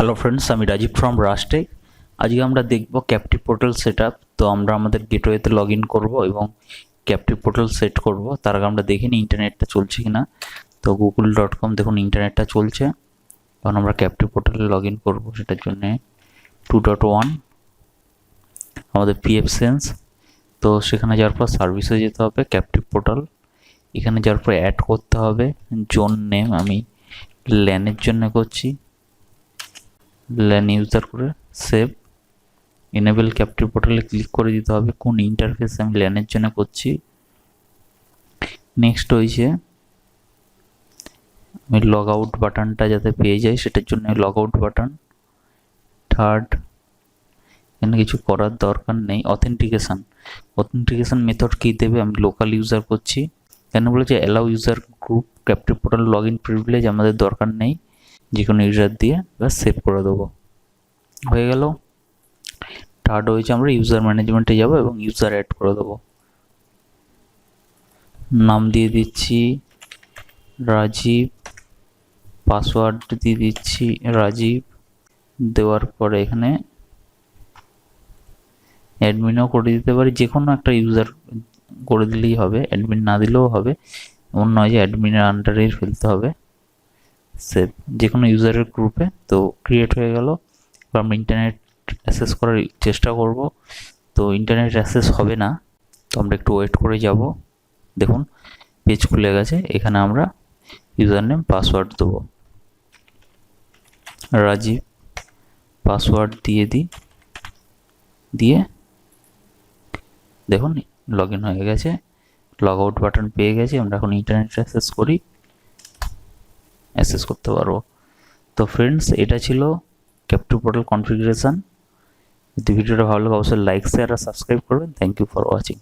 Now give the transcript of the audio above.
Hello friends, আমি Rajib from রাস্টেক। আজকে আমরা দেখব ক্যাপটিভ পোর্টাল সেটআপ। তো আমরা আমাদের গেটওয়েতে লগ ইন করবো এবং ক্যাপটিভ পোর্টাল সেট করব। তার আগে আমরা দেখে নিই ইন্টারনেটটা চলছে কিনা। তো google.com দেখুন ইন্টারনেটটা চলছে। এখন আমরা ক্যাপটিভ পোর্টালে লগ ইন করবো। সেটার জন্যে 2.1 আমাদের পিএফ সেন্স। তো সেখানে যাওয়ার পর সার্ভিসে যেতে হবে, ক্যাপটিভ পোর্টাল। এখানে যাওয়ার পর অ্যাড করতে হবে জোন নেম। আমি ল্যানের জন্য করছি, ল্যান ইউজার করে সেভ এনেবল ক্যাপটিভ পোর্টালে ক্লিক করে দিতে হবে। কোন ইন্টারফেস আমি ল্যানের জন্য করছি। নেক্সট হয়েছে আমি লগ আউট বাটনটা যাতে পেয়ে যাই, সেটার জন্য লগ আউট বাটন। থার্ড, এখানে কিছু করার দরকার নেই। অথেন্টিকেশন মেথড কী দেবে, আমি লোকাল ইউজার করছি। কেন বলেছে allow user group captive portal log in privilege, আমাদের দরকার নেই। যে কোনো ইউজার দিয়ে এবার সেভ করে দেবো। হয়ে গেল। থার্ড হয়েছে আমরা ইউজার ম্যানেজমেন্টে যাব এবং ইউজার অ্যাড করে দেবো। নাম দিয়ে দিচ্ছি রাজীব, পাসওয়ার্ড দিয়ে দিচ্ছি রাজীব। দেওয়ার পরে এখানে অ্যাডমিনও করে দিতে পারি, যে কোনো একটা ইউজার করে দিলেই হবে, অ্যাডমিন না দিলেও হবে। এমন নয় যে অ্যাডমিনের আন্ডারেই ফেলতে হবে। সেভ যে কোনো ইউজারের গ্রুপে। তো ক্রিয়েট হয়ে গেল। এবার আমরা ইন্টারনেট অ্যাক্সেস করার চেষ্টা করব। তো ইন্টারনেট অ্যাক্সেস হবে না, তো আমরা একটু ওয়েট করে যাব। দেখুন পেজ খুলে গেছে। এখানে আমরা ইউজার নেম পাসওয়ার্ড দেবো, রাজীব পাসওয়ার্ড দিয়ে দিয়ে দেখুন লগ ইন হয়ে গেছে, লগ আউট বাটন পেয়ে গেছি। আমরা এখন ইন্টারনেট অ্যাক্সেস করতে পারবো। তো ফ্রেন্ডস, এটা ছিল ক্যাপটিভ পোর্টাল কনফিগারেশন। যদি ভিডিওটা ভালো লাগে অবশ্যই লাইক, শেয়ার আর সাবস্ক্রাইব করবেন। Thank you for watching.